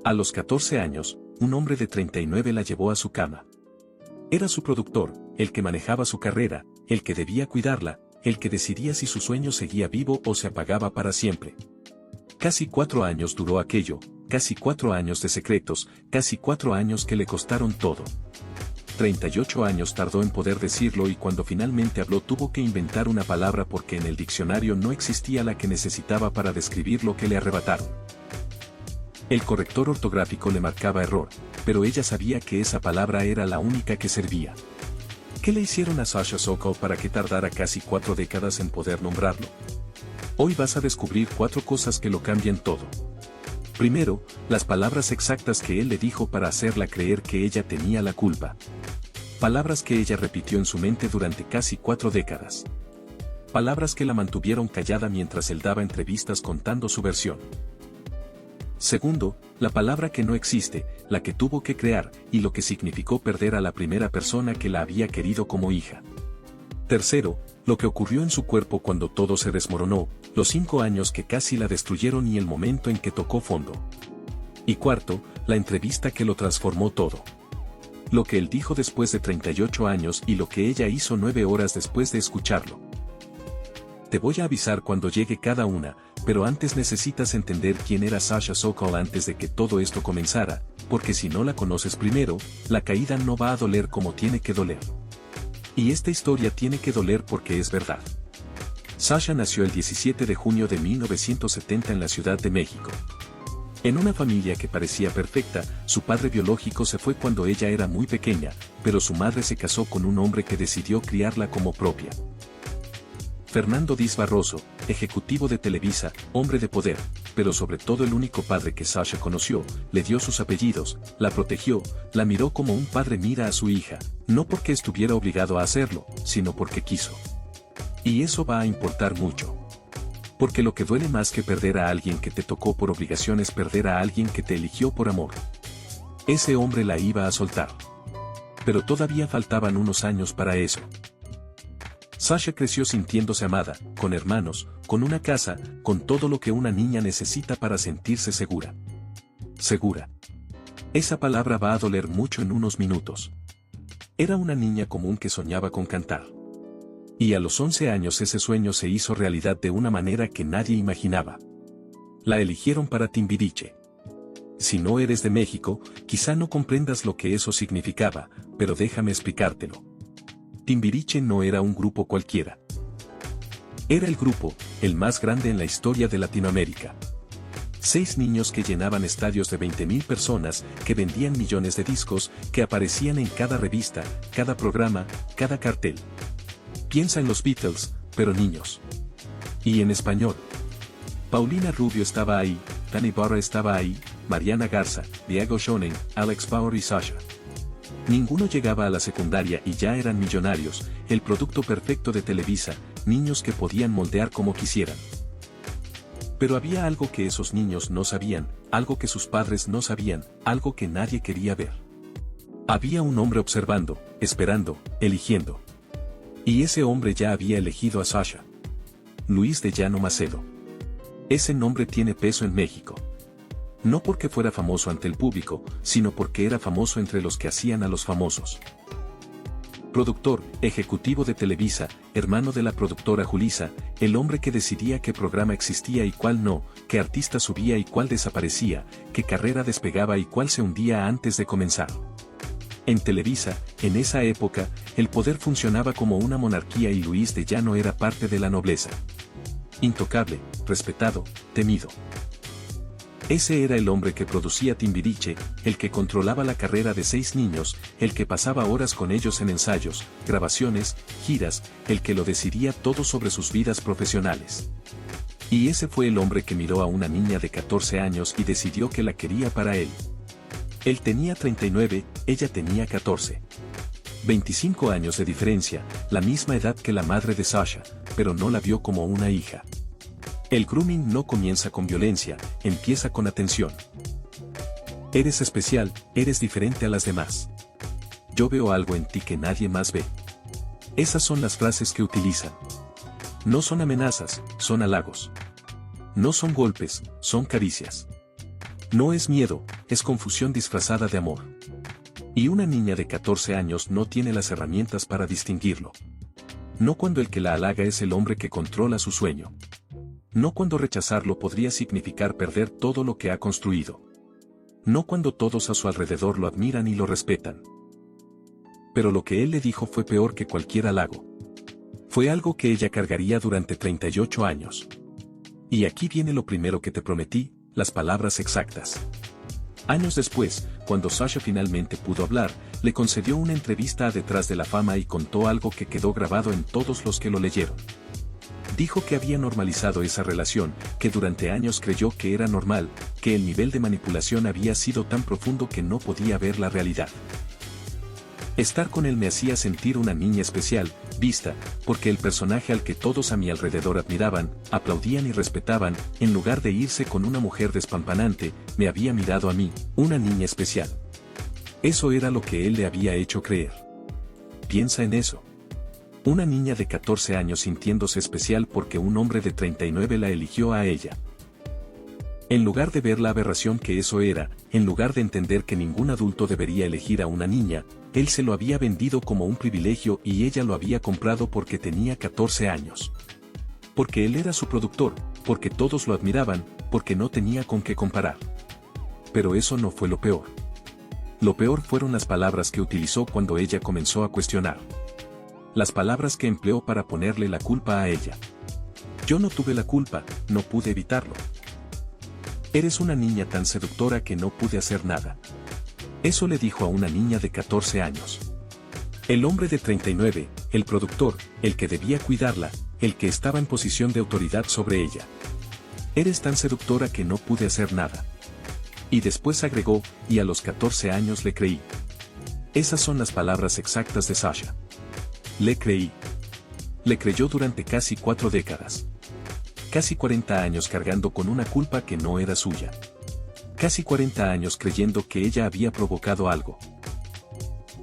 A los 14 años, un hombre de 39 la llevó a su cama. Era su productor, el que manejaba su carrera, el que debía cuidarla, el que decidía si su sueño seguía vivo o se apagaba para siempre. Casi 4 años duró aquello, casi 4 años de secretos, casi 4 años que le costaron todo. 38 años tardó en poder decirlo y cuando finalmente habló tuvo que inventar una palabra porque en el diccionario no existía la que necesitaba para describir lo que le arrebataron. El corrector ortográfico le marcaba error, pero ella sabía que esa palabra era la única que servía. ¿Qué le hicieron a Sasha Sokol para que tardara casi 4 décadas en poder nombrarlo? Hoy vas a descubrir 4 cosas que lo cambian todo. Primero, las palabras exactas que él le dijo para hacerla creer que ella tenía la culpa. Palabras que ella repitió en su mente durante casi 4 décadas. Palabras que la mantuvieron callada mientras él daba entrevistas contando su versión. Segundo, la palabra que no existe, la que tuvo que crear, y lo que significó perder a la primera persona que la había querido como hija. Tercero, lo que ocurrió en su cuerpo cuando todo se desmoronó, los 5 años que casi la destruyeron y el momento en que tocó fondo. Y cuarto, la entrevista que lo transformó todo. Lo que él dijo después de 38 años y lo que ella hizo 9 horas después de escucharlo. Te voy a avisar cuando llegue cada una, pero antes necesitas entender quién era Sasha Sokol antes de que todo esto comenzara, porque si no la conoces primero, la caída no va a doler como tiene que doler. Y esta historia tiene que doler porque es verdad. Sasha nació el 17 de junio de 1970 en la Ciudad de México. En una familia que parecía perfecta, su padre biológico se fue cuando ella era muy pequeña, pero su madre se casó con un hombre que decidió criarla como propia. Fernando Diz Barroso, ejecutivo de Televisa, hombre de poder, pero sobre todo el único padre que Sasha conoció, le dio sus apellidos, la protegió, la miró como un padre mira a su hija, no porque estuviera obligado a hacerlo, sino porque quiso. Y eso va a importar mucho. Porque lo que duele más que perder a alguien que te tocó por obligación es perder a alguien que te eligió por amor. Ese hombre la iba a soltar. Pero todavía faltaban unos años para eso. Sasha creció sintiéndose amada, con hermanos, con una casa, con todo lo que una niña necesita para sentirse segura. Segura. Esa palabra va a doler mucho en unos minutos. Era una niña común que soñaba con cantar. Y a los 11 años ese sueño se hizo realidad de una manera que nadie imaginaba. La eligieron para Timbiriche. Si no eres de México, quizá no comprendas lo que eso significaba, pero déjame explicártelo. Timbiriche no era un grupo cualquiera. Era el grupo, el más grande en la historia de Latinoamérica. 6 niños que llenaban estadios de 20,000 personas, que vendían millones de discos, que aparecían en cada revista, cada programa, cada cartel. Piensa en los Beatles, pero niños. Y en español. Paulina Rubio estaba ahí, Dani Barra estaba ahí, Mariana Garza, Diego Schoenen, Alex Bauer y Sasha. Ninguno llegaba a la secundaria y ya eran millonarios, el producto perfecto de Televisa, niños que podían moldear como quisieran. Pero había algo que esos niños no sabían, algo que sus padres no sabían, algo que nadie quería ver. Había un hombre observando, esperando, eligiendo. Y ese hombre ya había elegido a Sasha. Luis de Llano Macedo. Ese nombre tiene peso en México. No porque fuera famoso ante el público, sino porque era famoso entre los que hacían a los famosos. Productor, ejecutivo de Televisa, hermano de la productora Julissa, el hombre que decidía qué programa existía y cuál no, qué artista subía y cuál desaparecía, qué carrera despegaba y cuál se hundía antes de comenzar. En Televisa, en esa época, el poder funcionaba como una monarquía y Luis de Llano era parte de la nobleza. Intocable, respetado, temido. Ese era el hombre que producía Timbiriche, el que controlaba la carrera de 6 niños, el que pasaba horas con ellos en ensayos, grabaciones, giras, el que lo decidía todo sobre sus vidas profesionales. Y ese fue el hombre que miró a una niña de 14 años y decidió que la quería para él. Él tenía 39, ella tenía 14. 25 años de diferencia, la misma edad que la madre de Sasha, pero no la vio como una hija. El grooming no comienza con violencia, empieza con atención. Eres especial, eres diferente a las demás. Yo veo algo en ti que nadie más ve. Esas son las frases que utilizan. No son amenazas, son halagos. No son golpes, son caricias. No es miedo, es confusión disfrazada de amor. Y una niña de 14 años no tiene las herramientas para distinguirlo. No cuando el que la halaga es el hombre que controla su sueño. No cuando rechazarlo podría significar perder todo lo que ha construido. No cuando todos a su alrededor lo admiran y lo respetan. Pero lo que él le dijo fue peor que cualquier halago. Fue algo que ella cargaría durante 38 años. Y aquí viene lo primero que te prometí, las palabras exactas. Años después, cuando Sasha finalmente pudo hablar, le concedió una entrevista a Detrás de la Fama y contó algo que quedó grabado en todos los que lo leyeron. Dijo que había normalizado esa relación, que durante años creyó que era normal, que el nivel de manipulación había sido tan profundo que no podía ver la realidad. Estar con él me hacía sentir una niña especial, vista, porque el personaje al que todos a mi alrededor admiraban, aplaudían y respetaban, en lugar de irse con una mujer despampanante, me había mirado a mí, una niña especial. Eso era lo que él le había hecho creer. Piensa en eso. Una niña de 14 años sintiéndose especial porque un hombre de 39 la eligió a ella. En lugar de ver la aberración que eso era, en lugar de entender que ningún adulto debería elegir a una niña, él se lo había vendido como un privilegio y ella lo había comprado porque tenía 14 años. Porque él era su productor, porque todos lo admiraban, porque no tenía con qué comparar. Pero eso no fue lo peor. Lo peor fueron las palabras que utilizó cuando ella comenzó a cuestionar. Las palabras que empleó para ponerle la culpa a ella. Yo no tuve la culpa, no pude evitarlo. Eres una niña tan seductora que no pude hacer nada. Eso le dijo a una niña de 14 años. El hombre de 39, el productor, el que debía cuidarla, el que estaba en posición de autoridad sobre ella. Eres tan seductora que no pude hacer nada. Y después agregó, y a los 14 años le creí. Esas son las palabras exactas de Sasha. Le creí. Le creyó durante casi 4 décadas. Casi 40 años cargando con una culpa que no era suya. Casi 40 años creyendo que ella había provocado algo.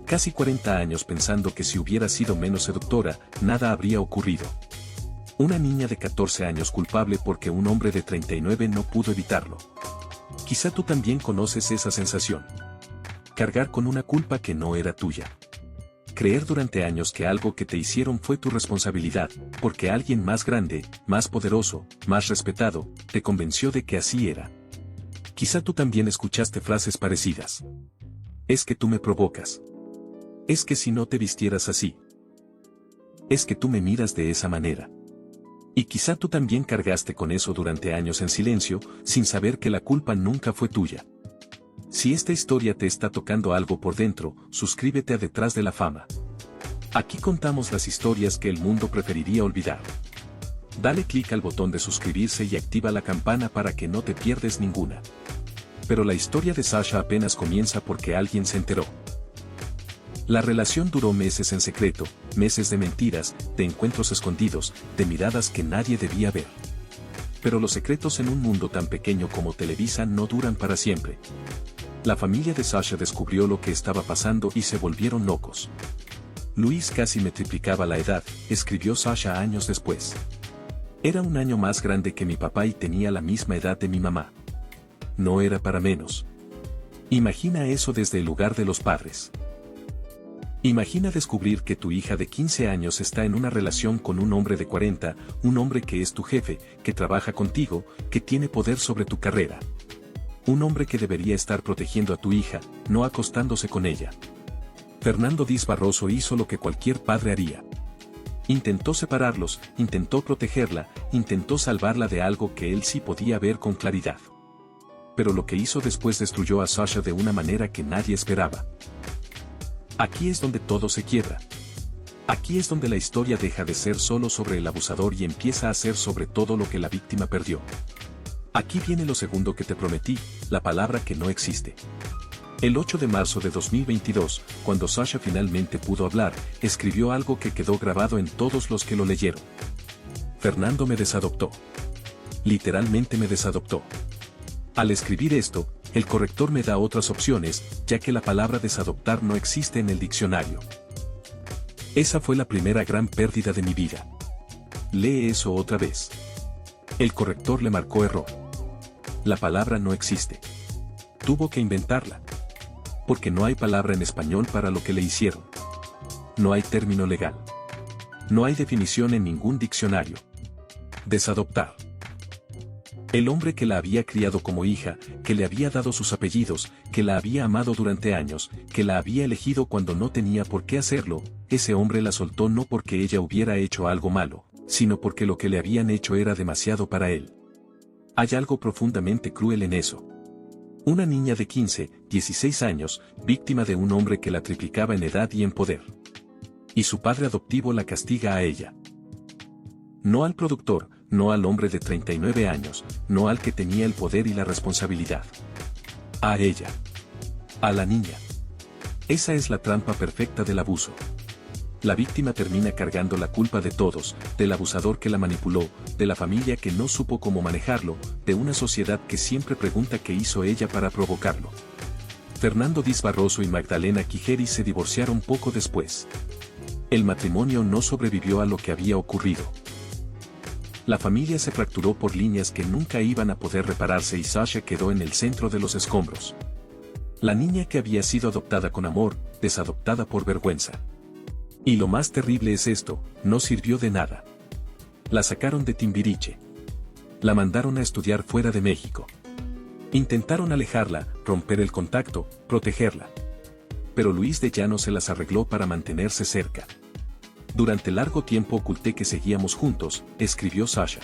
Casi 40 años pensando que si hubiera sido menos seductora, nada habría ocurrido. Una niña de 14 años culpable porque un hombre de 39 no pudo evitarlo. Quizá tú también conoces esa sensación. Cargar con una culpa que no era tuya. Creer durante años que algo que te hicieron fue tu responsabilidad, porque alguien más grande, más poderoso, más respetado, te convenció de que así era. Quizá tú también escuchaste frases parecidas. Es que tú me provocas. Es que si no te vistieras así. Es que tú me miras de esa manera. Y quizá tú también cargaste con eso durante años en silencio, sin saber que la culpa nunca fue tuya. Si esta historia te está tocando algo por dentro, suscríbete a Detrás de la Fama. Aquí contamos las historias que el mundo preferiría olvidar. Dale clic al botón de suscribirse y activa la campana para que no te pierdes ninguna. Pero la historia de Sasha apenas comienza porque alguien se enteró. La relación duró meses en secreto, meses de mentiras, de encuentros escondidos, de miradas que nadie debía ver. Pero los secretos en un mundo tan pequeño como Televisa no duran para siempre. La familia de Sasha descubrió lo que estaba pasando y se volvieron locos. Luis casi me triplicaba la edad, escribió Sasha años después. Era un año más grande que mi papá y tenía la misma edad de mi mamá. No era para menos. Imagina eso desde el lugar de los padres. Imagina descubrir que tu hija de 15 años está en una relación con un hombre de 40, un hombre que es tu jefe, que trabaja contigo, que tiene poder sobre tu carrera. Un hombre que debería estar protegiendo a tu hija, no acostándose con ella. Fernando Diz Barroso hizo lo que cualquier padre haría. Intentó separarlos, intentó protegerla, intentó salvarla de algo que él sí podía ver con claridad. Pero lo que hizo después destruyó a Sasha de una manera que nadie esperaba. Aquí es donde todo se quiebra. Aquí es donde la historia deja de ser solo sobre el abusador y empieza a ser sobre todo lo que la víctima perdió. Aquí viene lo segundo que te prometí, la palabra que no existe. El 8 de marzo de 2022, cuando Sasha finalmente pudo hablar, escribió algo que quedó grabado en todos los que lo leyeron. Fernando me desadoptó. Literalmente me desadoptó. Al escribir esto, el corrector me da otras opciones, ya que la palabra desadoptar no existe en el diccionario. Esa fue la primera gran pérdida de mi vida. Lee eso otra vez. El corrector le marcó error. La palabra no existe. Tuvo que inventarla. Porque no hay palabra en español para lo que le hicieron. No hay término legal. No hay definición en ningún diccionario. Desadoptar. El hombre que la había criado como hija, que le había dado sus apellidos, que la había amado durante años, que la había elegido cuando no tenía por qué hacerlo, ese hombre la soltó no porque ella hubiera hecho algo malo, sino porque lo que le habían hecho era demasiado para él. Hay algo profundamente cruel en eso. Una niña de 15, 16 años, víctima de un hombre que la triplicaba en edad y en poder. Y su padre adoptivo la castiga a ella. No al productor, no al hombre de 39 años, no al que tenía el poder y la responsabilidad. A ella. A la niña. Esa es la trampa perfecta del abuso. La víctima termina cargando la culpa de todos, del abusador que la manipuló, de la familia que no supo cómo manejarlo, de una sociedad que siempre pregunta qué hizo ella para provocarlo. Fernando Diz Barroso y Magdalena Quijeri se divorciaron poco después. El matrimonio no sobrevivió a lo que había ocurrido. La familia se fracturó por líneas que nunca iban a poder repararse y Sasha quedó en el centro de los escombros. La niña que había sido adoptada con amor, desadoptada por vergüenza. Y lo más terrible es esto, no sirvió de nada. La sacaron de Timbiriche. La mandaron a estudiar fuera de México. Intentaron alejarla, romper el contacto, protegerla. Pero Luis de Llano se las arregló para mantenerse cerca. Durante largo tiempo oculté que seguíamos juntos, escribió Sasha.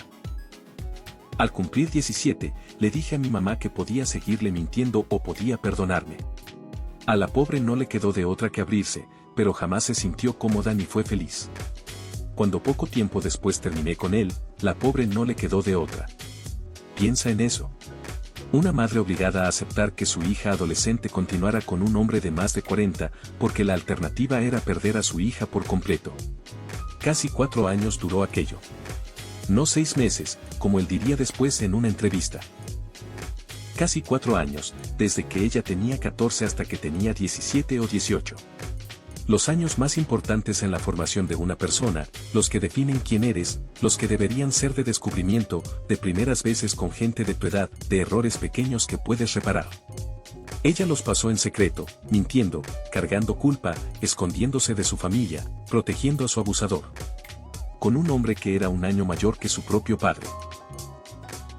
Al cumplir 17, le dije a mi mamá que podía seguirle mintiendo o podía perdonarme. A la pobre no le quedó de otra que abrirse, pero jamás se sintió cómoda ni fue feliz. Cuando poco tiempo después terminé con él, la pobre no le quedó de otra. Piensa en eso. Una madre obligada a aceptar que su hija adolescente continuara con un hombre de más de 40, porque la alternativa era perder a su hija por completo. Casi 4 años duró aquello. No 6 meses, como él diría después en una entrevista. Casi 4 años, desde que ella tenía 14 hasta que tenía 17 o 18. Los años más importantes en la formación de una persona, los que definen quién eres, los que deberían ser de descubrimiento, de primeras veces con gente de tu edad, de errores pequeños que puedes reparar. Ella los pasó en secreto, mintiendo, cargando culpa, escondiéndose de su familia, protegiendo a su abusador. Con un hombre que era un año mayor que su propio padre.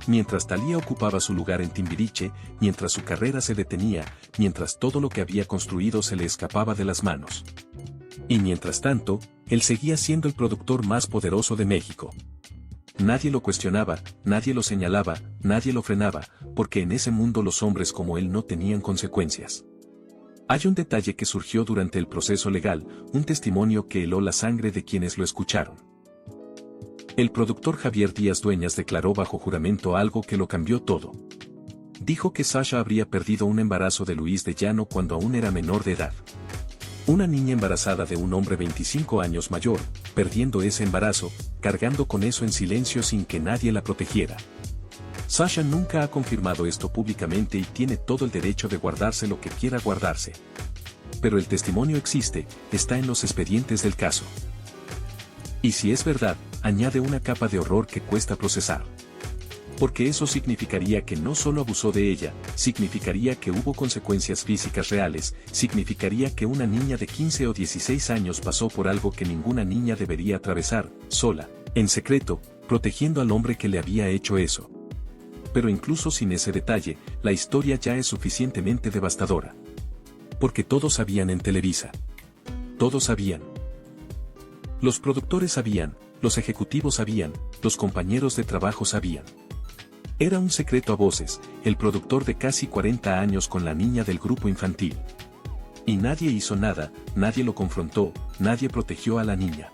Mientras Thalía ocupaba su lugar en Timbiriche, mientras su carrera se detenía, mientras todo lo que había construido se le escapaba de las manos. Y mientras tanto, él seguía siendo el productor más poderoso de México. Nadie lo cuestionaba, nadie lo señalaba, nadie lo frenaba, porque en ese mundo los hombres como él no tenían consecuencias. Hay un detalle que surgió durante el proceso legal, un testimonio que heló la sangre de quienes lo escucharon. El productor Javier Díaz Dueñas declaró bajo juramento algo que lo cambió todo. Dijo que Sasha habría perdido un embarazo de Luis de Llano cuando aún era menor de edad. Una niña embarazada de un hombre 25 años mayor, perdiendo ese embarazo, cargando con eso en silencio sin que nadie la protegiera. Sasha nunca ha confirmado esto públicamente y tiene todo el derecho de guardarse lo que quiera guardarse. Pero el testimonio existe, está en los expedientes del caso. Y si es verdad, añade una capa de horror que cuesta procesar. Porque eso significaría que no solo abusó de ella, significaría que hubo consecuencias físicas reales, significaría que una niña de 15 o 16 años pasó por algo que ninguna niña debería atravesar, sola, en secreto, protegiendo al hombre que le había hecho eso. Pero incluso sin ese detalle, la historia ya es suficientemente devastadora. Porque todos sabían en Televisa. Todos sabían. Los productores sabían, los ejecutivos sabían, los compañeros de trabajo sabían. Era un secreto a voces, el productor de casi 40 años con la niña del grupo infantil. Y nadie hizo nada, nadie lo confrontó, nadie protegió a la niña.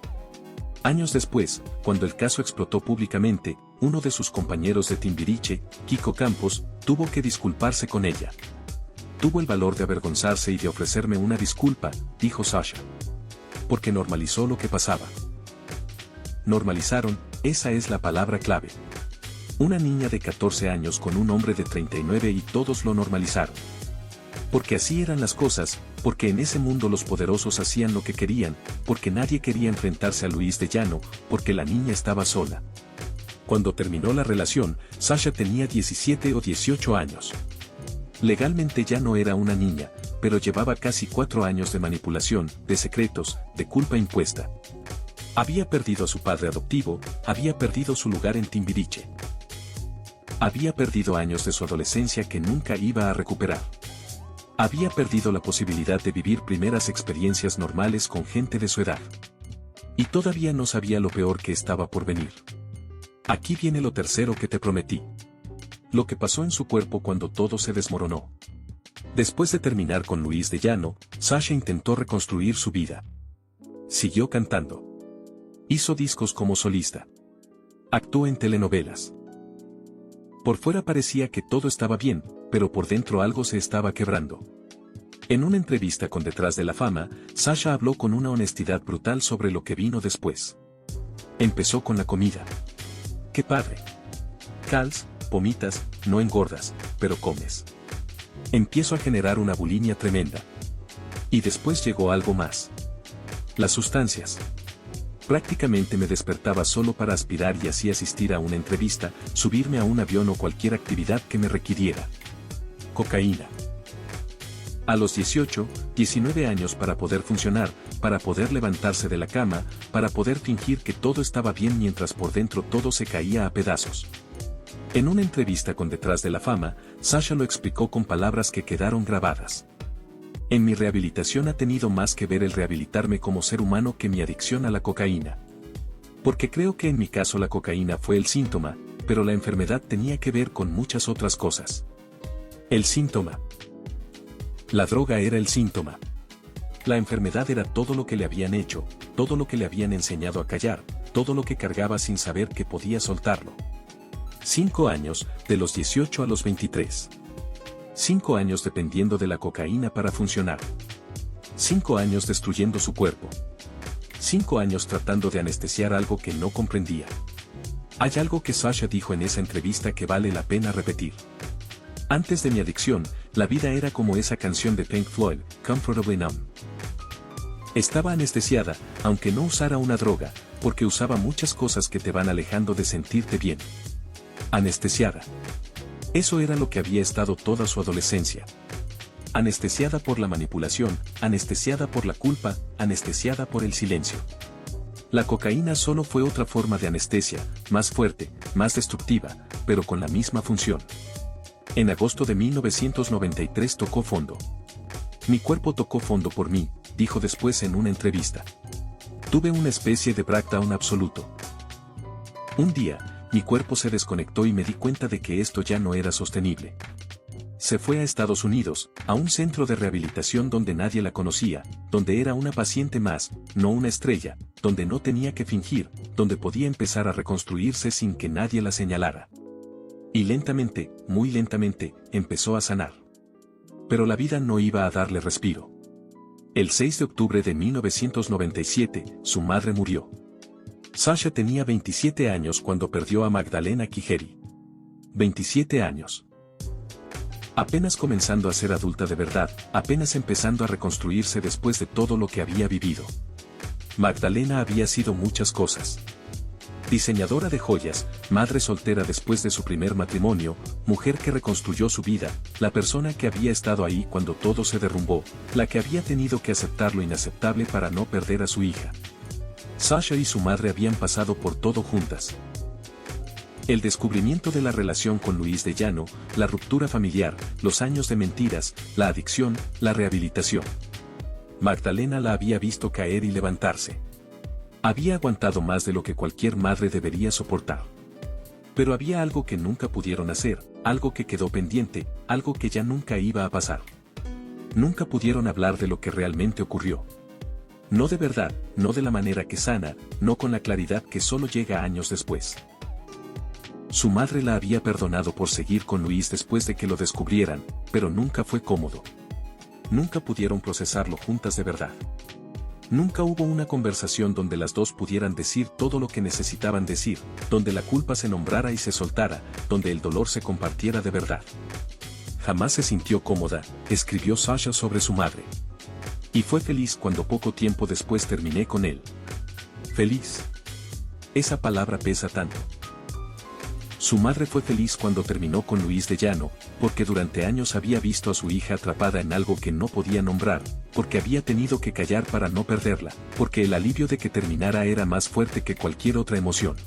Años después, cuando el caso explotó públicamente, uno de sus compañeros de Timbiriche, Kiko Campos, tuvo que disculparse con ella. Tuvo el valor de avergonzarse y de ofrecerme una disculpa, dijo Sasha. Porque normalizó lo que pasaba. Normalizaron, esa es la palabra clave. Una niña de 14 años con un hombre de 39 y todos lo normalizaron. Porque así eran las cosas, porque en ese mundo los poderosos hacían lo que querían, porque nadie quería enfrentarse a Luis de Llano, porque la niña estaba sola. Cuando terminó la relación, Sasha tenía 17 o 18 años. Legalmente ya no era una niña, pero llevaba casi 4 años de manipulación, de secretos, de culpa impuesta. Había perdido a su padre adoptivo, había perdido su lugar en Timbiriche. Había perdido años de su adolescencia que nunca iba a recuperar. Había perdido la posibilidad de vivir primeras experiencias normales con gente de su edad. Y todavía no sabía lo peor que estaba por venir. Aquí viene lo tercero que te prometí. Lo que pasó en su cuerpo cuando todo se desmoronó. Después de terminar con Luis de Llano, Sasha intentó reconstruir su vida. Siguió cantando. Hizo discos como solista. Actuó en telenovelas. Por fuera parecía que todo estaba bien, pero por dentro algo se estaba quebrando. En una entrevista con Detrás de la Fama, Sasha habló con una honestidad brutal sobre lo que vino después. Empezó con la comida. ¡Qué padre! Cals, vomitas, no engordas, pero comes. Empiezo a generar una bulimia tremenda. Y después llegó algo más. Las sustancias. Prácticamente me despertaba solo para aspirar y así asistir a una entrevista, subirme a un avión o cualquier actividad que me requiriera. Cocaína. A los 18, 19 años para poder funcionar, para poder levantarse de la cama, para poder fingir que todo estaba bien mientras por dentro todo se caía a pedazos. En una entrevista con Detrás de la Fama, Sasha lo explicó con palabras que quedaron grabadas. En mi rehabilitación ha tenido más que ver el rehabilitarme como ser humano que mi adicción a la cocaína. Porque creo que en mi caso la cocaína fue el síntoma, pero la enfermedad tenía que ver con muchas otras cosas. El síntoma. La droga era el síntoma. La enfermedad era todo lo que le habían hecho, todo lo que le habían enseñado a callar, todo lo que cargaba sin saber que podía soltarlo. 5 años, de los 18 a los 23. 5 años dependiendo de la cocaína para funcionar. 5 años destruyendo su cuerpo. 5 años tratando de anestesiar algo que no comprendía. Hay algo que Sasha dijo en esa entrevista que vale la pena repetir. Antes de mi adicción, la vida era como esa canción de Pink Floyd, Comfortably Numb. Estaba anestesiada, aunque no usara una droga, porque usaba muchas cosas que te van alejando de sentirte bien. Anestesiada. Eso era lo que había estado toda su adolescencia. Anestesiada por la manipulación, anestesiada por la culpa, anestesiada por el silencio. La cocaína solo fue otra forma de anestesia, más fuerte, más destructiva, pero con la misma función. En agosto de 1993 tocó fondo. Mi cuerpo tocó fondo por mí, dijo después en una entrevista. Tuve una especie de breakdown absoluto. Un día, mi cuerpo se desconectó y me di cuenta de que esto ya no era sostenible. Se fue a Estados Unidos, a un centro de rehabilitación donde nadie la conocía, donde era una paciente más, no una estrella, donde no tenía que fingir, donde podía empezar a reconstruirse sin que nadie la señalara. Y lentamente, muy lentamente, empezó a sanar. Pero la vida no iba a darle respiro. El 6 de octubre de 1997, su madre murió. Sasha tenía 27 años cuando perdió a Magdalena Quijeri. 27 años. Apenas comenzando a ser adulta de verdad, apenas empezando a reconstruirse después de todo lo que había vivido. Magdalena había sido muchas cosas. Diseñadora de joyas, madre soltera después de su primer matrimonio, mujer que reconstruyó su vida, la persona que había estado ahí cuando todo se derrumbó, la que había tenido que aceptar lo inaceptable para no perder a su hija. Sasha y su madre habían pasado por todo juntas. El descubrimiento de la relación con Luis de Llano, la ruptura familiar, los años de mentiras, la adicción, la rehabilitación. Magdalena la había visto caer y levantarse. Había aguantado más de lo que cualquier madre debería soportar. Pero había algo que nunca pudieron hacer, algo que quedó pendiente, algo que ya nunca iba a pasar. Nunca pudieron hablar de lo que realmente ocurrió. No de verdad, no de la manera que sana, no con la claridad que solo llega años después. Su madre la había perdonado por seguir con Luis después de que lo descubrieran, pero nunca fue cómodo. Nunca pudieron procesarlo juntas de verdad. Nunca hubo una conversación donde las dos pudieran decir todo lo que necesitaban decir, donde la culpa se nombrara y se soltara, donde el dolor se compartiera de verdad. Jamás se sintió cómoda, escribió Sasha sobre su madre. Y fue feliz cuando poco tiempo después terminé con él. Feliz. Esa palabra pesa tanto. Su madre fue feliz cuando terminó con Luis de Llano, porque durante años había visto a su hija atrapada en algo que no podía nombrar, porque había tenido que callar para no perderla, porque el alivio de que terminara era más fuerte que cualquier otra emoción.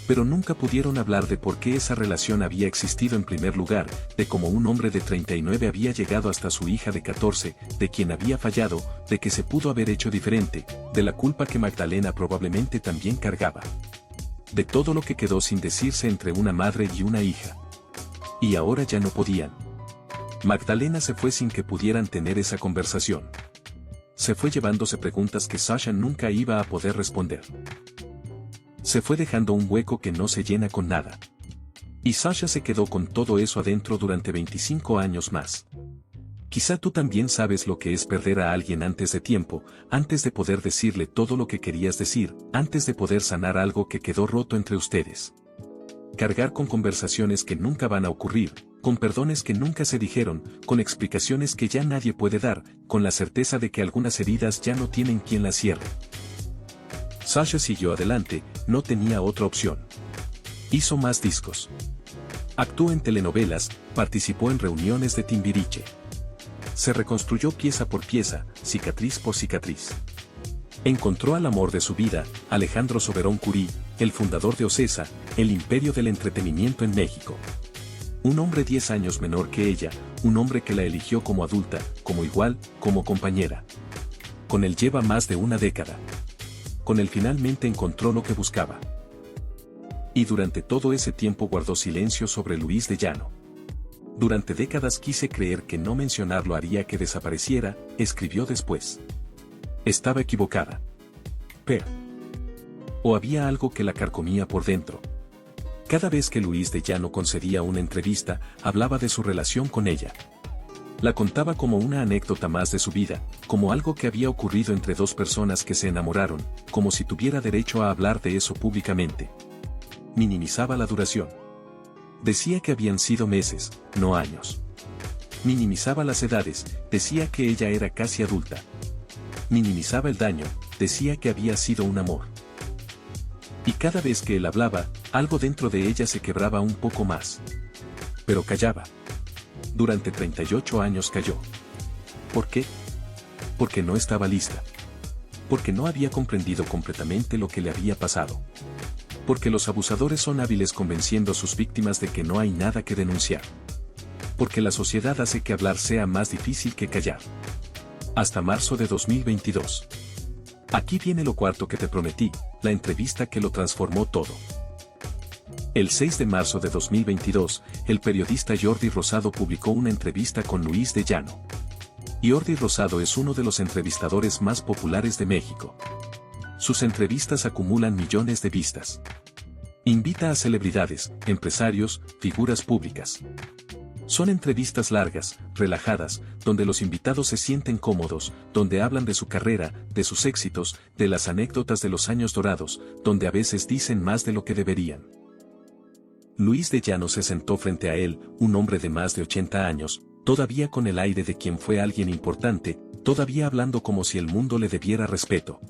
Pero nunca pudieron hablar de por qué esa relación había existido en primer lugar, de cómo un hombre de 39 había llegado hasta su hija de 14, de quien había fallado, de que se pudo haber hecho diferente, de la culpa que Magdalena probablemente también cargaba. De todo lo que quedó sin decirse entre una madre y una hija. Y ahora ya no podían. Magdalena se fue sin que pudieran tener esa conversación. Se fue llevándose preguntas que Sasha nunca iba a poder responder. Se fue dejando un hueco que no se llena con nada. Y Sasha se quedó con todo eso adentro durante 25 años más. Quizá tú también sabes lo que es perder a alguien antes de tiempo, antes de poder decirle todo lo que querías decir, antes de poder sanar algo que quedó roto entre ustedes. Cargar con conversaciones que nunca van a ocurrir, con perdones que nunca se dijeron, con explicaciones que ya nadie puede dar, con la certeza de que algunas heridas ya no tienen quien las cierre. Sasha siguió adelante, no tenía otra opción. Hizo más discos. Actuó en telenovelas, participó en reuniones de Timbiriche. Se reconstruyó pieza por pieza, cicatriz por cicatriz. Encontró al amor de su vida, Alejandro Soberón Curí, el fundador de Ocesa, el imperio del entretenimiento en México. Un hombre 10 años menor que ella, un hombre que la eligió como adulta, como igual, como compañera. Con él lleva más de una década. Con él finalmente encontró lo que buscaba. Y durante todo ese tiempo guardó silencio sobre Luis de Llano. Durante décadas quise creer que no mencionarlo haría que desapareciera, escribió después. Estaba equivocada. Pero. O había algo que la carcomía por dentro. Cada vez que Luis de Llano concedía una entrevista, hablaba de su relación con ella. La contaba como una anécdota más de su vida, como algo que había ocurrido entre dos personas que se enamoraron, como si tuviera derecho a hablar de eso públicamente. Minimizaba la duración. Decía que habían sido meses, no años. Minimizaba las edades, decía que ella era casi adulta. Minimizaba el daño, decía que había sido un amor. Y cada vez que él hablaba, algo dentro de ella se quebraba un poco más. Pero callaba. Durante 38 años calló. ¿Por qué? Porque no estaba lista. Porque no había comprendido completamente lo que le había pasado. Porque los abusadores son hábiles convenciendo a sus víctimas de que no hay nada que denunciar. Porque la sociedad hace que hablar sea más difícil que callar. Hasta marzo de 2022. Aquí viene lo cuarto que te prometí, la entrevista que lo transformó todo. El 6 de marzo de 2022, el periodista Jordi Rosado publicó una entrevista con Luis de Llano. Jordi Rosado es uno de los entrevistadores más populares de México. Sus entrevistas acumulan millones de vistas. Invita a celebridades, empresarios, figuras públicas. Son entrevistas largas, relajadas, donde los invitados se sienten cómodos, donde hablan de su carrera, de sus éxitos, de las anécdotas de los años dorados, donde a veces dicen más de lo que deberían. Luis de Llano se sentó frente a él, un hombre de más de 80 años, todavía con el aire de quien fue alguien importante, todavía hablando como si el mundo le debiera respeto.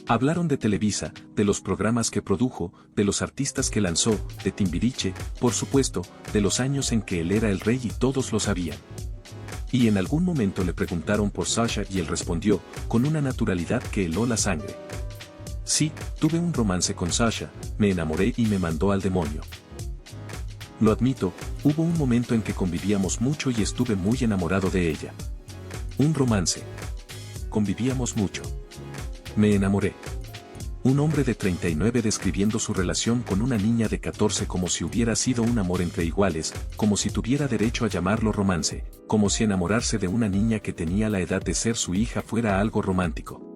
Hablaron de Televisa, de los programas que produjo, de los artistas que lanzó, de Timbiriche, por supuesto, de los años en que él era el rey y todos lo sabían. Y en algún momento le preguntaron por Sasha y él respondió, con una naturalidad que heló la sangre. Sí, tuve un romance con Sasha, me enamoré y me mandó al demonio. Lo admito, hubo un momento en que convivíamos mucho y estuve muy enamorado de ella. Un romance. Convivíamos mucho. Me enamoré. Un hombre de 39 describiendo su relación con una niña de 14 como si hubiera sido un amor entre iguales, como si tuviera derecho a llamarlo romance, como si enamorarse de una niña que tenía la edad de ser su hija fuera algo romántico.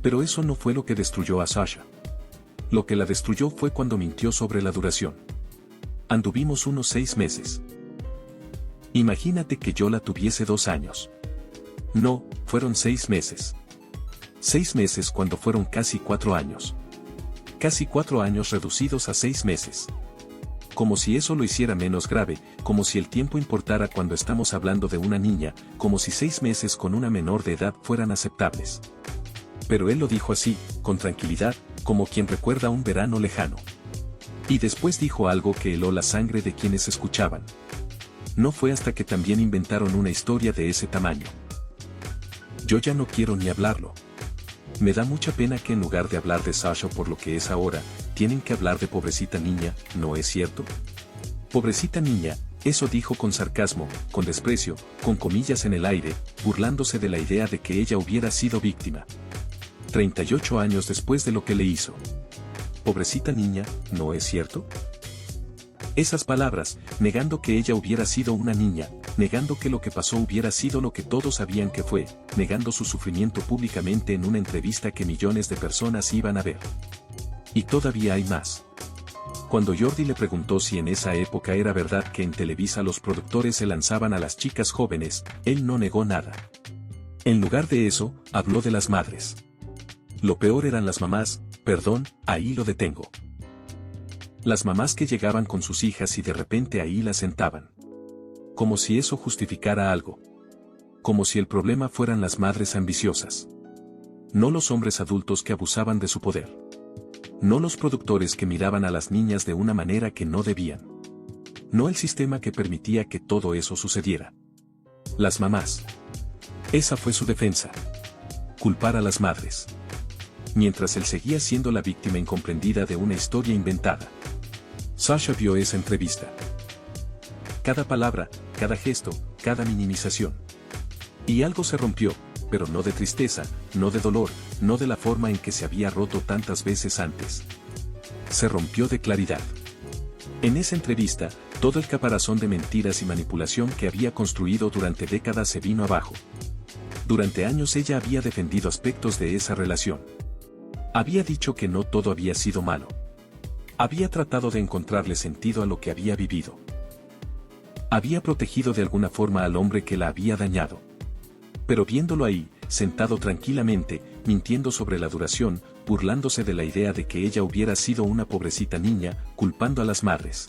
Pero eso no fue lo que destruyó a Sasha. Lo que la destruyó fue cuando mintió sobre la duración. Anduvimos unos 6 meses. Imagínate que yo la tuviese 2 años. No, fueron 6 meses. 6 meses cuando fueron casi 4 años. Casi 4 años reducidos a 6 meses. Como si eso lo hiciera menos grave, como si el tiempo importara cuando estamos hablando de una niña, como si 6 meses con una menor de edad fueran aceptables. Pero él lo dijo así, con tranquilidad, como quien recuerda un verano lejano. Y después dijo algo que heló la sangre de quienes escuchaban. No fue hasta que también inventaron una historia de ese tamaño. Yo ya no quiero ni hablarlo. Me da mucha pena que en lugar de hablar de Sasha por lo que es ahora, tienen que hablar de pobrecita niña, ¿no es cierto? Pobrecita niña, eso dijo con sarcasmo, con desprecio, con comillas en el aire, burlándose de la idea de que ella hubiera sido víctima. 38 años después de lo que le hizo. Pobrecita niña, ¿no es cierto? Esas palabras, negando que ella hubiera sido una niña, negando que lo que pasó hubiera sido lo que todos sabían que fue, negando su sufrimiento públicamente en una entrevista que millones de personas iban a ver. Y todavía hay más. Cuando Jordi le preguntó si en esa época era verdad que en Televisa los productores se lanzaban a las chicas jóvenes, él no negó nada. En lugar de eso, habló de las madres. Lo peor eran las mamás, perdón, ahí lo detengo. Las mamás que llegaban con sus hijas y de repente ahí las sentaban. Como si eso justificara algo. Como si el problema fueran las madres ambiciosas. No los hombres adultos que abusaban de su poder. No los productores que miraban a las niñas de una manera que no debían. No el sistema que permitía que todo eso sucediera. Las mamás. Esa fue su defensa. Culpar a las madres. Mientras él seguía siendo la víctima incomprendida de una historia inventada. Sasha vio esa entrevista. Cada palabra, cada gesto, cada minimización. Y algo se rompió, pero no de tristeza, no de dolor, no de la forma en que se había roto tantas veces antes. Se rompió de claridad. En esa entrevista, todo el caparazón de mentiras y manipulación que había construido durante décadas se vino abajo. Durante años ella había defendido aspectos de esa relación. Había dicho que no todo había sido malo. Había tratado de encontrarle sentido a lo que había vivido. Había protegido de alguna forma al hombre que la había dañado. Pero viéndolo ahí, sentado tranquilamente, mintiendo sobre la duración, burlándose de la idea de que ella hubiera sido una pobrecita niña, culpando a las madres.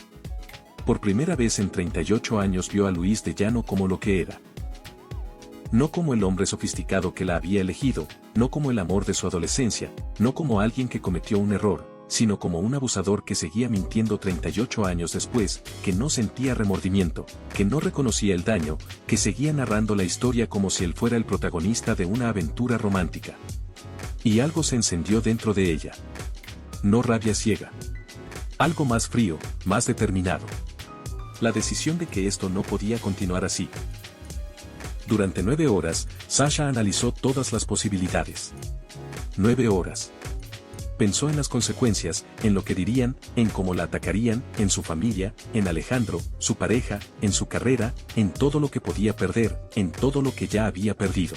Por primera vez en 38 años vio a Luis de Llano como lo que era. No como el hombre sofisticado que la había elegido, no como el amor de su adolescencia, no como alguien que cometió un error, sino como un abusador que seguía mintiendo 38 años después, que no sentía remordimiento, que no reconocía el daño, que seguía narrando la historia como si él fuera el protagonista de una aventura romántica. Y algo se encendió dentro de ella. No rabia ciega. Algo más frío, más determinado. La decisión de que esto no podía continuar así. Durante 9 horas, Sasha analizó todas las posibilidades. 9 horas. Pensó en las consecuencias, en lo que dirían, en cómo la atacarían, en su familia, en Alejandro, su pareja, en su carrera, en todo lo que podía perder, en todo lo que ya había perdido.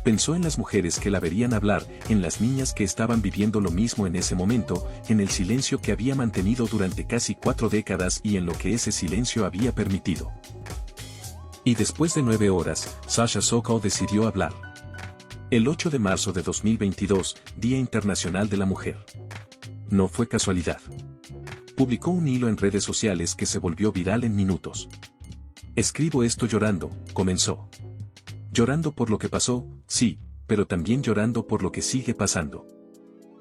Pensó en las mujeres que la verían hablar, en las niñas que estaban viviendo lo mismo en ese momento, en el silencio que había mantenido durante casi 4 décadas y en lo que ese silencio había permitido. Y después de 9 horas, Sasha Sokol decidió hablar. El 8 de marzo de 2022, Día Internacional de la Mujer. No fue casualidad. Publicó un hilo en redes sociales que se volvió viral en minutos. Escribo esto llorando, comenzó. Llorando por lo que pasó, sí, pero también llorando por lo que sigue pasando.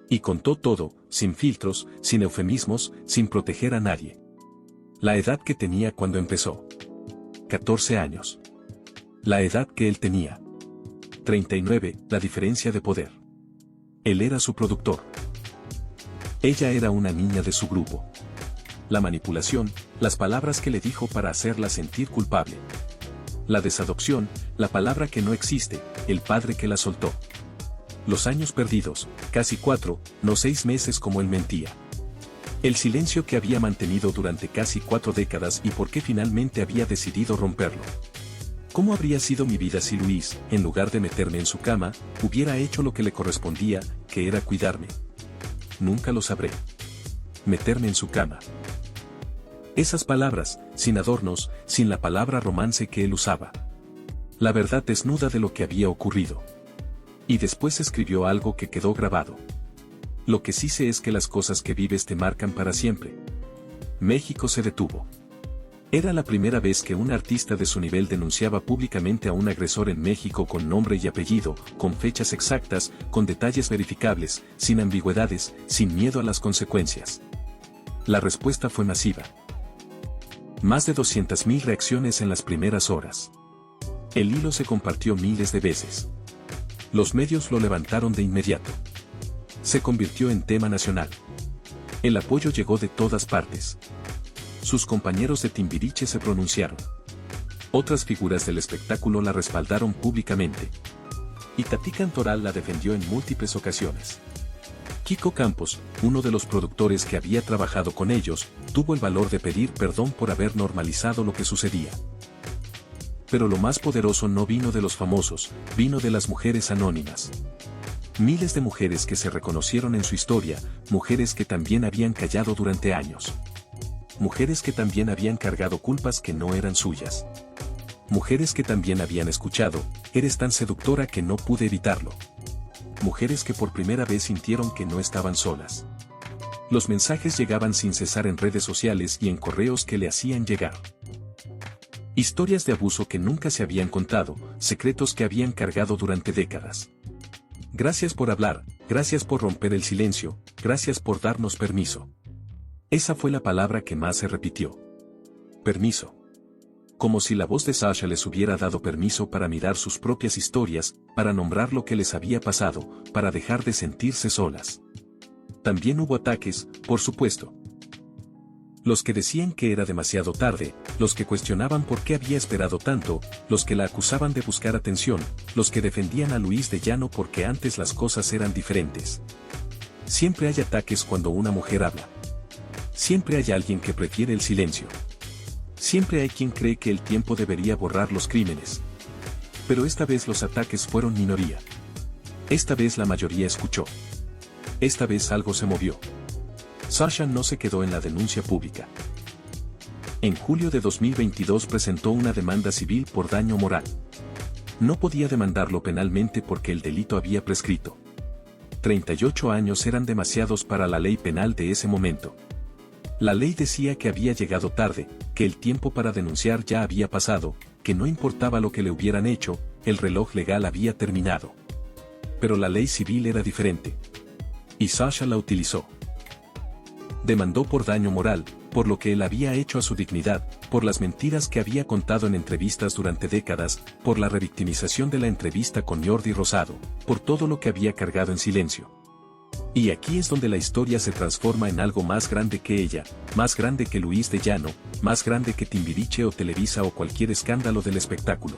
Y contó todo, sin filtros, sin eufemismos, sin proteger a nadie. La edad que tenía cuando empezó. 14 años. La edad que él tenía. 39, la diferencia de poder. Él era su productor. Ella era una niña de su grupo. La manipulación, las palabras que le dijo para hacerla sentir culpable. La desadopción, la palabra que no existe, el padre que la soltó. Los años perdidos, casi 4, no 6 meses como él mentía. El silencio que había mantenido durante casi 4 décadas y por qué finalmente había decidido romperlo. ¿Cómo habría sido mi vida si Luis, en lugar de meterme en su cama, hubiera hecho lo que le correspondía, que era cuidarme? Nunca lo sabré. Meterme en su cama. Esas palabras, sin adornos, sin la palabra romance que él usaba. La verdad desnuda de lo que había ocurrido. Y después escribió algo que quedó grabado. Lo que sí sé es que las cosas que vives te marcan para siempre. México se detuvo. Era la primera vez que un artista de su nivel denunciaba públicamente a un agresor en México con nombre y apellido, con fechas exactas, con detalles verificables, sin ambigüedades, sin miedo a las consecuencias. La respuesta fue masiva. Más de 200.000 reacciones en las primeras horas. El hilo se compartió miles de veces. Los medios lo levantaron de inmediato. Se convirtió en tema nacional. El apoyo llegó de todas partes. Sus compañeros de Timbiriche se pronunciaron. Otras figuras del espectáculo la respaldaron públicamente. Y Tati Cantoral la defendió en múltiples ocasiones. Kiko Campos, uno de los productores que había trabajado con ellos, tuvo el valor de pedir perdón por haber normalizado lo que sucedía. Pero lo más poderoso no vino de los famosos, vino de las mujeres anónimas. Miles de mujeres que se reconocieron en su historia, mujeres que también habían callado durante años. Mujeres que también habían cargado culpas que no eran suyas. Mujeres que también habían escuchado, eres tan seductora que no pude evitarlo. Mujeres que por primera vez sintieron que no estaban solas. Los mensajes llegaban sin cesar en redes sociales y en correos que le hacían llegar. Historias de abuso que nunca se habían contado, secretos que habían cargado durante décadas. Gracias por hablar, gracias por romper el silencio, gracias por darnos permiso. Esa fue la palabra que más se repitió. Permiso. Como si la voz de Sasha les hubiera dado permiso para mirar sus propias historias, para nombrar lo que les había pasado, para dejar de sentirse solas. También hubo ataques, por supuesto. Los que decían que era demasiado tarde, los que cuestionaban por qué había esperado tanto, los que la acusaban de buscar atención, los que defendían a Luis de Llano porque antes las cosas eran diferentes. Siempre hay ataques cuando una mujer habla. Siempre hay alguien que prefiere el silencio. Siempre hay quien cree que el tiempo debería borrar los crímenes. Pero esta vez los ataques fueron minoría. Esta vez la mayoría escuchó. Esta vez algo se movió. Sasha no se quedó en la denuncia pública. En julio de 2022 presentó una demanda civil por daño moral. No podía demandarlo penalmente porque el delito había prescrito. 38 años eran demasiados para la ley penal de ese momento. La ley decía que había llegado tarde, que el tiempo para denunciar ya había pasado, que no importaba lo que le hubieran hecho, el reloj legal había terminado. Pero la ley civil era diferente. Y Sasha la utilizó. Demandó por daño moral, por lo que él había hecho a su dignidad, por las mentiras que había contado en entrevistas durante décadas, por la revictimización de la entrevista con Jordi Rosado, por todo lo que había cargado en silencio. Y aquí es donde la historia se transforma en algo más grande que ella, más grande que Luis de Llano, más grande que Timbiriche o Televisa o cualquier escándalo del espectáculo.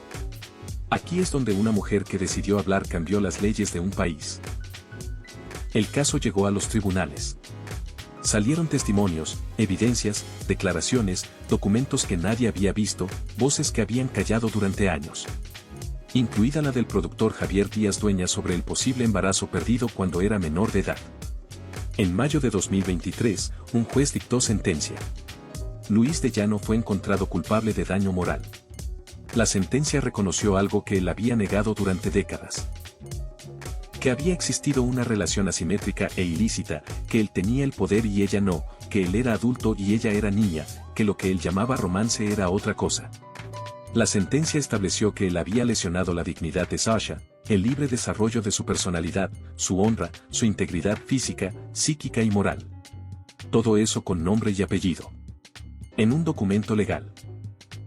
Aquí es donde una mujer que decidió hablar cambió las leyes de un país. El caso llegó a los tribunales. Salieron testimonios, evidencias, declaraciones, documentos que nadie había visto, voces que habían callado durante años. Incluida la del productor Javier Díaz Dueñas sobre el posible embarazo perdido cuando era menor de edad. En mayo de 2023, un juez dictó sentencia. Luis de Llano fue encontrado culpable de daño moral. La sentencia reconoció algo que él había negado durante décadas. Que había existido una relación asimétrica e ilícita, que él tenía el poder y ella no, que él era adulto y ella era niña, que lo que él llamaba romance era otra cosa. La sentencia estableció que él había lesionado la dignidad de Sasha, el libre desarrollo de su personalidad, su honra, su integridad física, psíquica y moral. Todo eso con nombre y apellido. En un documento legal.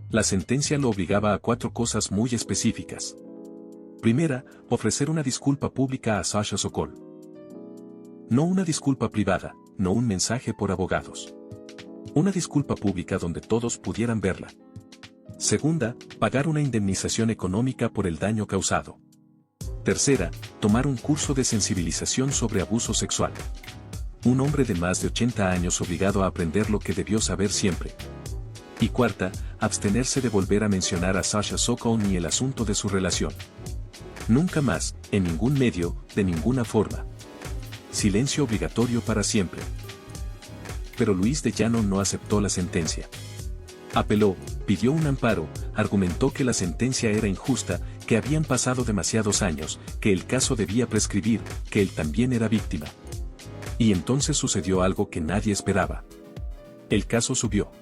La sentencia lo obligaba a 4 cosas muy específicas. Primera, ofrecer una disculpa pública a Sasha Sokol. No una disculpa privada, no un mensaje por abogados. Una disculpa pública donde todos pudieran verla. Segunda, pagar una indemnización económica por el daño causado. Tercera, tomar un curso de sensibilización sobre abuso sexual. Un hombre de más de 80 años obligado a aprender lo que debió saber siempre. Y cuarta, abstenerse de volver a mencionar a Sasha Sokol ni el asunto de su relación. Nunca más, en ningún medio, de ninguna forma. Silencio obligatorio para siempre. Pero Luis de Llano no aceptó la sentencia. Apeló, pidió un amparo, argumentó que la sentencia era injusta, que habían pasado demasiados años, que el caso debía prescribir, que él también era víctima. Y entonces sucedió algo que nadie esperaba. El caso subió.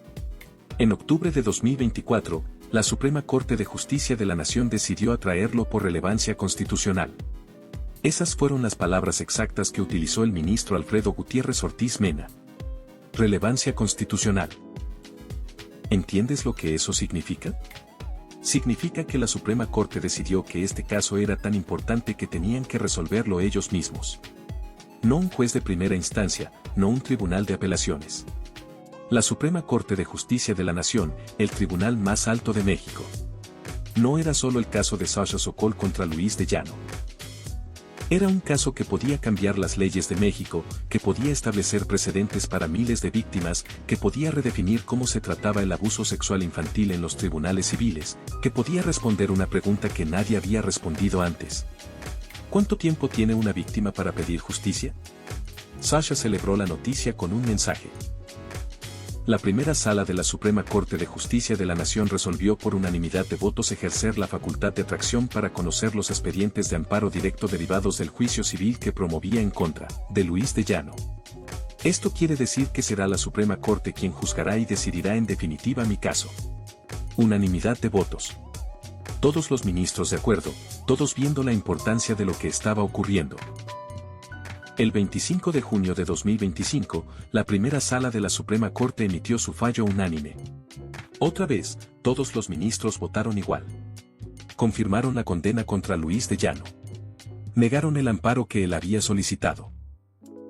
En octubre de 2024, la Suprema Corte de Justicia de la Nación decidió atraerlo por relevancia constitucional. Esas fueron las palabras exactas que utilizó el ministro Alfredo Gutiérrez Ortiz Mena. Relevancia constitucional. ¿Entiendes lo que eso significa? Significa que la Suprema Corte decidió que este caso era tan importante que tenían que resolverlo ellos mismos. No un juez de primera instancia, no un tribunal de apelaciones. La Suprema Corte de Justicia de la Nación, el tribunal más alto de México. No era solo el caso de Sasha Sokol contra Luis de Llano. Era un caso que podía cambiar las leyes de México, que podía establecer precedentes para miles de víctimas, que podía redefinir cómo se trataba el abuso sexual infantil en los tribunales civiles, que podía responder una pregunta que nadie había respondido antes. ¿Cuánto tiempo tiene una víctima para pedir justicia? Sasha celebró la noticia con un mensaje. La primera sala de la Suprema Corte de Justicia de la Nación resolvió por unanimidad de votos ejercer la facultad de atracción para conocer los expedientes de amparo directo derivados del juicio civil que promovía en contra de Luis de Llano. Esto quiere decir que será la Suprema Corte quien juzgará y decidirá en definitiva mi caso. Unanimidad de votos. Todos los ministros de acuerdo, todos viendo la importancia de lo que estaba ocurriendo. El 25 de junio de 2025, la primera sala de la Suprema Corte emitió su fallo unánime. Otra vez, todos los ministros votaron igual. Confirmaron la condena contra Luis de Llano. Negaron el amparo que él había solicitado.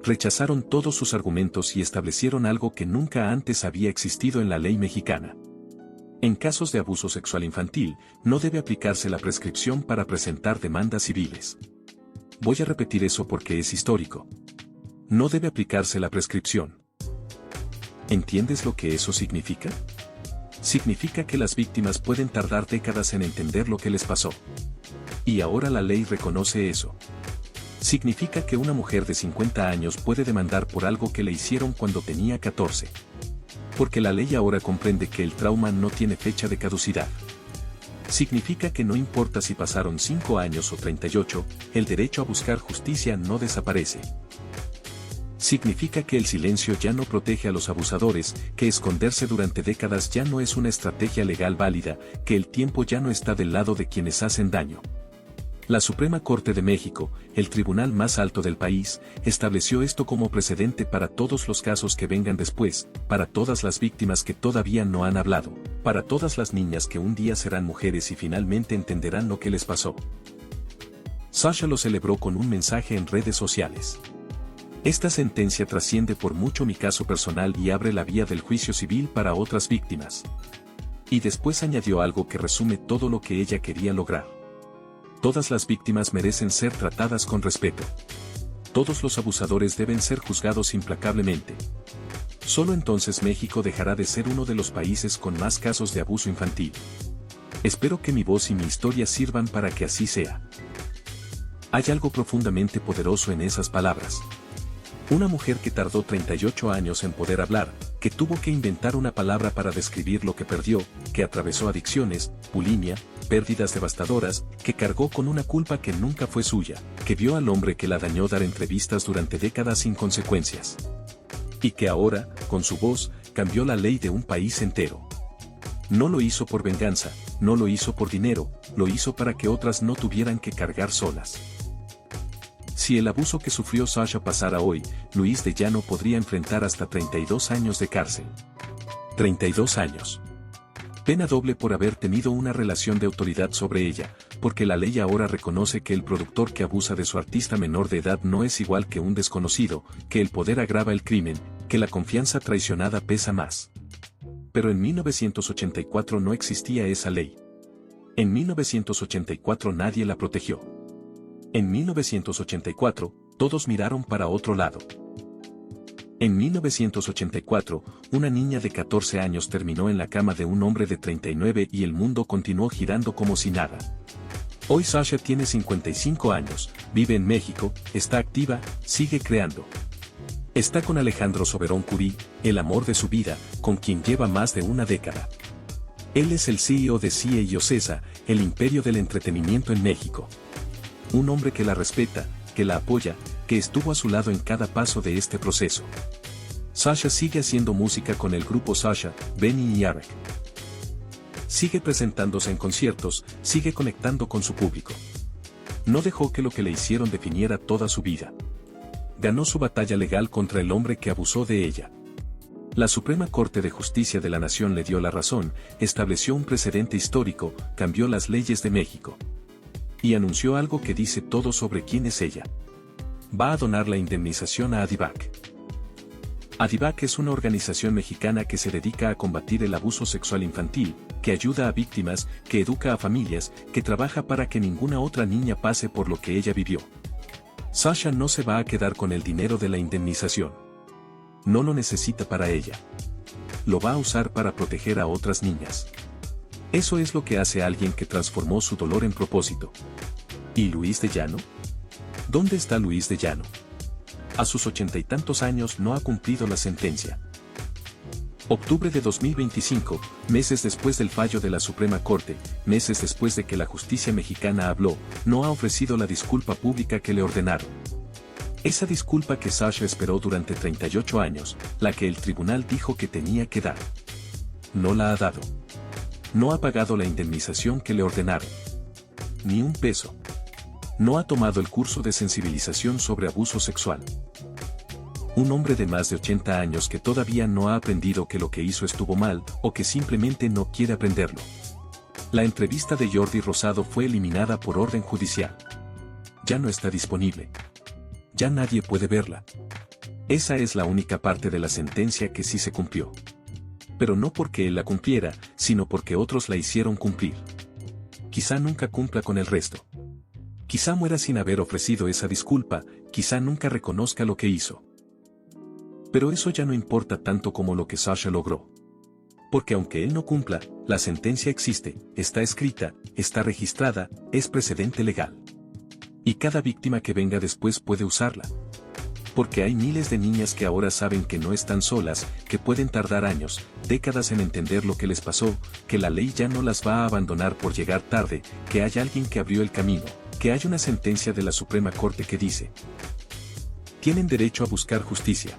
Rechazaron todos sus argumentos y establecieron algo que nunca antes había existido en la ley mexicana. En casos de abuso sexual infantil, no debe aplicarse la prescripción para presentar demandas civiles. Voy a repetir eso porque es histórico. No debe aplicarse la prescripción. ¿Entiendes lo que eso significa? Significa que las víctimas pueden tardar décadas en entender lo que les pasó. Y ahora la ley reconoce eso. Significa que una mujer de 50 años puede demandar por algo que le hicieron cuando tenía 14. Porque la ley ahora comprende que el trauma no tiene fecha de caducidad. Significa que no importa si pasaron 5 años o 38, el derecho a buscar justicia no desaparece. Significa que el silencio ya no protege a los abusadores, que esconderse durante décadas ya no es una estrategia legal válida, que el tiempo ya no está del lado de quienes hacen daño. La Suprema Corte de México, el tribunal más alto del país, estableció esto como precedente para todos los casos que vengan después, para todas las víctimas que todavía no han hablado, para todas las niñas que un día serán mujeres y finalmente entenderán lo que les pasó. Sasha lo celebró con un mensaje en redes sociales. Esta sentencia trasciende por mucho mi caso personal y abre la vía del juicio civil para otras víctimas. Y después añadió algo que resume todo lo que ella quería lograr. Todas las víctimas merecen ser tratadas con respeto. Todos los abusadores deben ser juzgados implacablemente. Solo entonces México dejará de ser uno de los países con más casos de abuso infantil. Espero que mi voz y mi historia sirvan para que así sea. Hay algo profundamente poderoso en esas palabras. Una mujer que tardó 38 años en poder hablar, que tuvo que inventar una palabra para describir lo que perdió, que atravesó adicciones, bulimia, pérdidas devastadoras, que cargó con una culpa que nunca fue suya, que vio al hombre que la dañó dar entrevistas durante décadas sin consecuencias. Y que ahora, con su voz, cambió la ley de un país entero. No lo hizo por venganza, no lo hizo por dinero, lo hizo para que otras no tuvieran que cargar solas. Si el abuso que sufrió Sasha pasara hoy, Luis de Llano podría enfrentar hasta 32 años de cárcel. 32 años. Pena doble por haber tenido una relación de autoridad sobre ella, porque la ley ahora reconoce que el productor que abusa de su artista menor de edad no es igual que un desconocido, que el poder agrava el crimen, que la confianza traicionada pesa más. Pero en 1984 no existía esa ley. En 1984 nadie la protegió. En 1984, todos miraron para otro lado. En 1984, una niña de 14 años terminó en la cama de un hombre de 39 y el mundo continuó girando como si nada. Hoy Sasha tiene 55 años, vive en México, está activa, sigue creando. Está con Alejandro Soberón Curí, el amor de su vida, con quien lleva más de una década. Él es el CEO de CIE y Ocesa, el imperio del entretenimiento en México. Un hombre que la respeta, que la apoya, que estuvo a su lado en cada paso de este proceso. Sasha sigue haciendo música con el grupo Sasha, Benny y Arek. Sigue presentándose en conciertos, sigue conectando con su público. No dejó que lo que le hicieron definiera toda su vida. Ganó su batalla legal contra el hombre que abusó de ella. La Suprema Corte de Justicia de la Nación le dio la razón, estableció un precedente histórico, cambió las leyes de México. Y anunció algo que dice todo sobre quién es ella. Va a donar la indemnización a Adivac. Adivac es una organización mexicana que se dedica a combatir el abuso sexual infantil, que ayuda a víctimas, que educa a familias, que trabaja para que ninguna otra niña pase por lo que ella vivió. Sasha no se va a quedar con el dinero de la indemnización. No lo necesita para ella. Lo va a usar para proteger a otras niñas. Eso es lo que hace alguien que transformó su dolor en propósito. ¿Y Luis de Llano? ¿Dónde está Luis de Llano? A sus 80 y tantos años no ha cumplido la sentencia. Octubre de 2025, meses después del fallo de la Suprema Corte, meses después de que la justicia mexicana habló, no ha ofrecido la disculpa pública que le ordenaron. Esa disculpa que Sasha esperó durante 38 años, la que el tribunal dijo que tenía que dar. No la ha dado. No ha pagado la indemnización que le ordenaron. Ni un peso. No ha tomado el curso de sensibilización sobre abuso sexual. Un hombre de más de 80 años que todavía no ha aprendido que lo que hizo estuvo mal, o que simplemente no quiere aprenderlo. La entrevista de Jordi Rosado fue eliminada por orden judicial. Ya no está disponible. Ya nadie puede verla. Esa es la única parte de la sentencia que sí se cumplió. Pero no porque él la cumpliera, sino porque otros la hicieron cumplir. Quizá nunca cumpla con el resto. Quizá muera sin haber ofrecido esa disculpa, quizá nunca reconozca lo que hizo. Pero eso ya no importa tanto como lo que Sasha logró. Porque aunque él no cumpla, la sentencia existe, está escrita, está registrada, es precedente legal. Y cada víctima que venga después puede usarla. Porque hay miles de niñas que ahora saben que no están solas, que pueden tardar años, décadas en entender lo que les pasó, que la ley ya no las va a abandonar por llegar tarde, que hay alguien que abrió el camino, que hay una sentencia de la Suprema Corte que dice: tienen derecho a buscar justicia.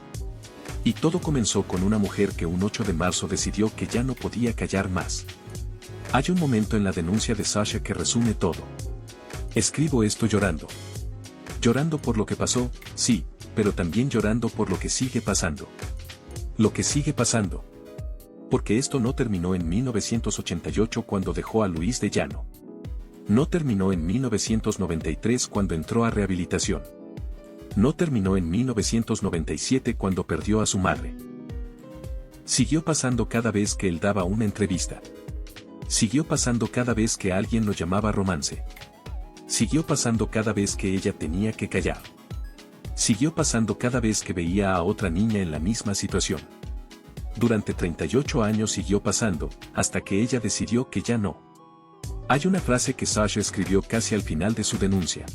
Y todo comenzó con una mujer que un 8 de marzo decidió que ya no podía callar más. Hay un momento en la denuncia de Sasha que resume todo. Escribo esto llorando. Llorando por lo que pasó, sí, pero también llorando por lo que sigue pasando. Lo que sigue pasando. Porque esto no terminó en 1988 cuando dejó a Luis de Llano. No terminó en 1993 cuando entró a rehabilitación. No terminó en 1997 cuando perdió a su madre. Siguió pasando cada vez que él daba una entrevista. Siguió pasando cada vez que alguien lo llamaba romance. Siguió pasando cada vez que ella tenía que callar. Siguió pasando cada vez que veía a otra niña en la misma situación. Durante 38 años siguió pasando, hasta que ella decidió que ya no. Hay una frase que Sasha escribió casi al final de su denuncia.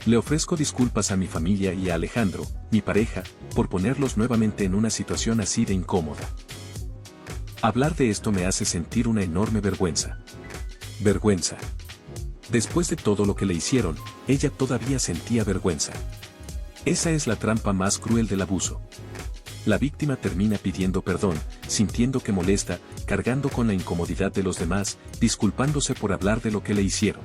Le ofrezco disculpas a mi familia y a Alejandro, mi pareja, por ponerlos nuevamente en una situación así de incómoda. Hablar de esto me hace sentir una enorme vergüenza. Vergüenza. Después de todo lo que le hicieron, ella todavía sentía vergüenza. Esa es la trampa más cruel del abuso. La víctima termina pidiendo perdón, sintiendo que molesta, cargando con la incomodidad de los demás, disculpándose por hablar de lo que le hicieron.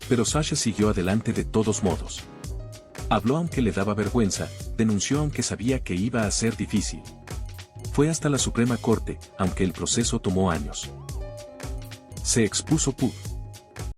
Pero Sasha siguió adelante de todos modos. Habló aunque le daba vergüenza, denunció aunque sabía que iba a ser difícil. Fue hasta la Suprema Corte, aunque el proceso tomó años. Se expuso